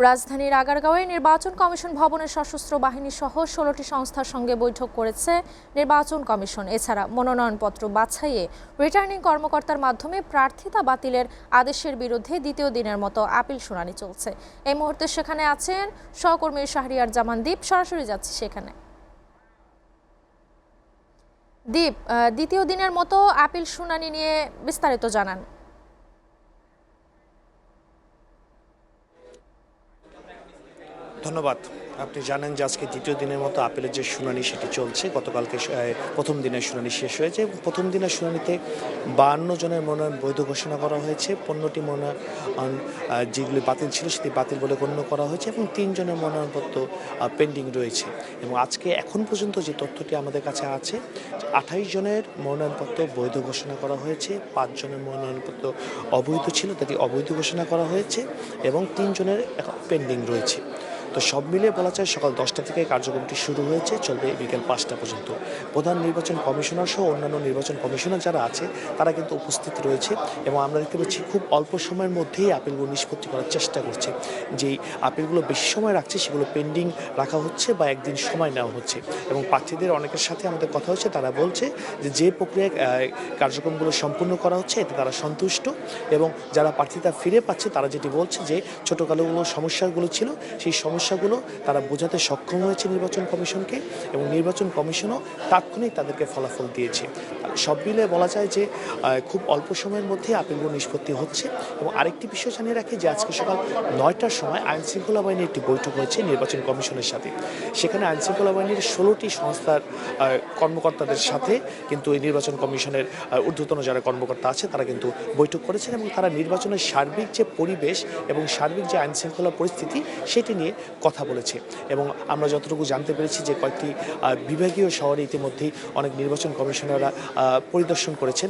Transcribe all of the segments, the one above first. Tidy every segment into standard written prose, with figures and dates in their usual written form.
রাজধানীর আগারগাঁওয়ে নির্বাচন কমিশন ভবনের সশস্ত্র বাহিনী সহ ১৬টি সংস্থার সঙ্গে বৈঠক করেছে নির্বাচন কমিশন। এছাড়া মনোনয়নপত্র বাছাইয়ে রিটার্নিং কর্মকর্তার মাধ্যমে প্রার্থিতা বাতিলের আদেশের বিরুদ্ধে দ্বিতীয় দিনের মতো আপিল শুনানি চলছে। এই মুহূর্তে সেখানে আছেন সহকর্মী শাহরিয়ার জামান দীপ। সরাসরি যাচ্ছি সেখানে। দীপ, দ্বিতীয় দিনের মতো আপিল শুনানি নিয়ে বিস্তারিত জানান। ধন্যবাদ। আপনি জানেন যে আজকে দ্বিতীয় দিনের মতো আপিলের যে শুনানি সেটি চলছে। গতকালকে প্রথম দিনের শুনানি শেষ হয়েছে এবং প্রথম দিনের শুনানিতে ৫২ জনের মনোনয়ন বৈধ ঘোষণা করা হয়েছে। ১৫টি মনোনয়ন যেগুলি বাতিল ছিল সেটি বাতিল বলে গণ্য করা হয়েছে এবং ৩ জনের মনোনয়নপত্র পেন্ডিং রয়েছে। এবং আজকে এখন পর্যন্ত যে তথ্যটি আমাদের কাছে আছে, ২৮ জনের মনোনয়নপত্র বৈধ ঘোষণা করা হয়েছে, ৫ জনের মনোনয়নপত্র অবৈধ ছিল তাটি অবৈধ ঘোষণা করা হয়েছে এবং ৩ জনের এখন পেন্ডিং রয়েছে। তো সব মিলিয়ে বলা যায় সকাল ১০টা থেকে কার্যক্রমটি শুরু হয়েছে, চলবে বিকেল ৫টা পর্যন্ত। প্রধান নির্বাচন কমিশনার সহ অন্যান্য নির্বাচন কমিশনার যারা আছে তারা কিন্তু উপস্থিত রয়েছে এবং আমরা দেখতে পাচ্ছি খুব অল্প সময়ের মধ্যেই আপিলগুলো নিষ্পত্তি করার চেষ্টা করছে। যেই আপিলগুলো বেশি সময় রাখছে সেগুলো পেন্ডিং রাখা হচ্ছে বা একদিন সময় নেওয়া হচ্ছে। এবং প্রার্থীদের অনেকের সাথে আমাদের কথা হচ্ছে, তারা বলছে যে প্রক্রিয়ায় কার্যক্রমগুলো সম্পূর্ণ করা হচ্ছে এতে তারা সন্তুষ্ট। এবং যারা প্রার্থীতা ফিরে পাচ্ছে তারা যেটি বলছে যে ছোটোখাটো সমস্যাগুলো ছিল সেই সমস্যাগুলো তারা বোঝাতে সক্ষম হয়েছে নির্বাচন কমিশনকে এবং নির্বাচন কমিশনও তাৎক্ষণিক তাদেরকে ফলাফল দিয়েছে। সব মিলে বলা যায় যে খুব অল্প সময়ের মধ্যে আপিলগুলো নিষ্পত্তি হচ্ছে। এবং আরেকটি বিষয় জানিয়ে রাখি যে আজকে সকাল ৯টার সময় আইনশৃঙ্খলা বাহিনীর একটি বৈঠক হয়েছে নির্বাচন কমিশনের সাথে। সেখানে আইনশৃঙ্খলা বাহিনীর ১৬টি সংস্থার কর্মকর্তাদের সাথে কিন্তু এই নির্বাচন কমিশনের ঊর্ধ্বতন যারা কর্মকর্তা আছে তারা কিন্তু বৈঠক করেছেন এবং তারা নির্বাচনের সার্বিক যে পরিবেশ এবং সার্বিক যে আইনশৃঙ্খলা পরিস্থিতি সেটি নিয়ে কথা বলেছে। এবং আমরা যতটুকু জানতে পেরেছি যে কয়েকটি বিভাগীয় শহরে ইতিমধ্যেই অনেক নির্বাচন কমিশনাররা পরিদর্শন করেছেন।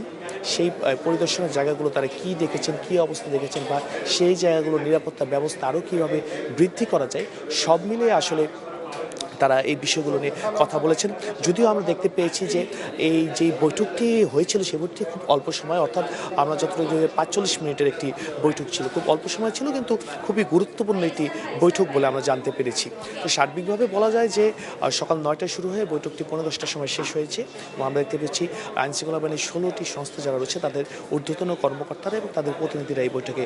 সেই পরিদর্শনের জায়গাগুলো তারা কী দেখেছেন, কী অবস্থা দেখেছেন বা সেই জায়গাগুলোর নিরাপত্তা ব্যবস্থা আরও কীভাবে বৃদ্ধি করা যায়, সব মিলিয়ে আসলে তারা এই বিষয়গুলো নিয়ে কথা বলেছেন। যদিও আমরা দেখতে পেয়েছি যে এই যে বৈঠকটি হয়েছিল সে বৈঠকটি খুব অল্প সময়, অর্থাৎ আমরা যতটুকু ৪৫ মিনিটের একটি বৈঠক ছিল, খুব অল্প সময় ছিল কিন্তু খুবই গুরুত্বপূর্ণ একটি বৈঠক বলে আমরা জানতে পেরেছি। তো সার্বিকভাবে বলা যায় যে সকাল ৯টায় শুরু হয়ে বৈঠকটি ১৫-১০টার সময় শেষ হয়েছে এবং আমরা দেখতে পেয়েছি আইনশৃঙ্খলা বাহিনীর ১৬টি সংস্থা যারা রয়েছে তাদের ঊর্ধ্বতন কর্মকর্তারা এবং তাদের প্রতিনিধিরা এই বৈঠকে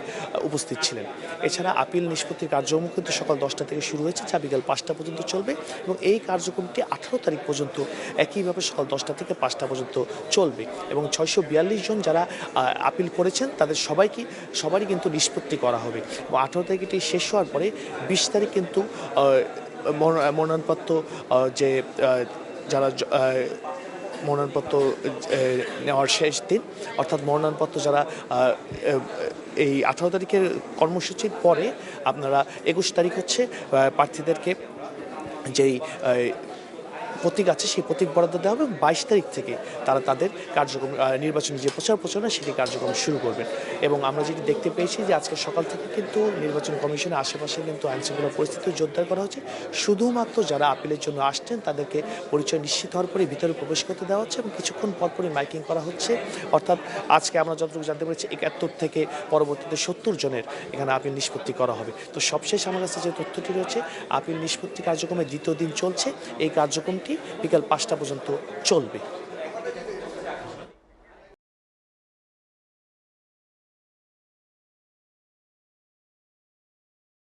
উপস্থিত ছিলেন। এছাড়া আপিল নিষ্পত্তির কার্যক্রম কিন্তু সকাল ১০টা থেকে শুরু হয়েছে, যা বিকেল ৫টা পর্যন্ত চলবে এবং এই কার্যক্রমটি ১৮ তারিখ পর্যন্ত একইভাবে সকাল ১০টা থেকে ৫টা পর্যন্ত চলবে। এবং ৬৪২ জন যারা আপিল করেছেন তাদের সবারই কিন্তু নিষ্পত্তি করা হবে এবং ১৮ তারিখ এটি শেষ হওয়ার পরে ২০ তারিখ কিন্তু মনোনয়নপত্র যে যারা মনোনয়নপত্র নেওয়ার শেষ দিন, অর্থাৎ মনোনয়নপত্র যারা এই ১৮ তারিখের কর্মসূচির পরে আপনারা ২১ তারিখ হচ্ছে প্রার্থীদেরকে যেই প্রতীক আছে সেই প্রতীক বরাদ্দ দেওয়া হবে এবং ২২ তারিখ থেকে তারা তাদের কার্যক্রম নির্বাচনী যে প্রচারণা সেটি কার্যক্রম শুরু করবেন। এবং আমরা যেটি দেখতে পেয়েছি যে আজকে সকাল থেকে কিন্তু নির্বাচন কমিশনের আশেপাশে কিন্তু আইনশৃঙ্খলা পরিস্থিতি জোরদার করা হচ্ছে। শুধুমাত্র যারা আপিলের জন্য আসছেন তাদেরকে পরিচয় নিশ্চিত হওয়ার পরে ভিতরে প্রবেশ করতে দেওয়া হচ্ছে এবং কিছুক্ষণ পরপরই মাইকিং করা হচ্ছে। অর্থাৎ আজকে আমরা যতটুকু জানতে পেরেছি ৭১ থেকে পরবর্তীতে ৭০ জনের এখানে আপিল নিষ্পত্তি করা হবে। তো সবশেষ আমার কাছে যে তথ্যটি রয়েছে, আপিল নিষ্পত্তি কার্যক্রমের দ্বিতীয় দিন চলছে। এই কার্যক্রমটি বিকাল ৫টা পর্যন্ত চলবে।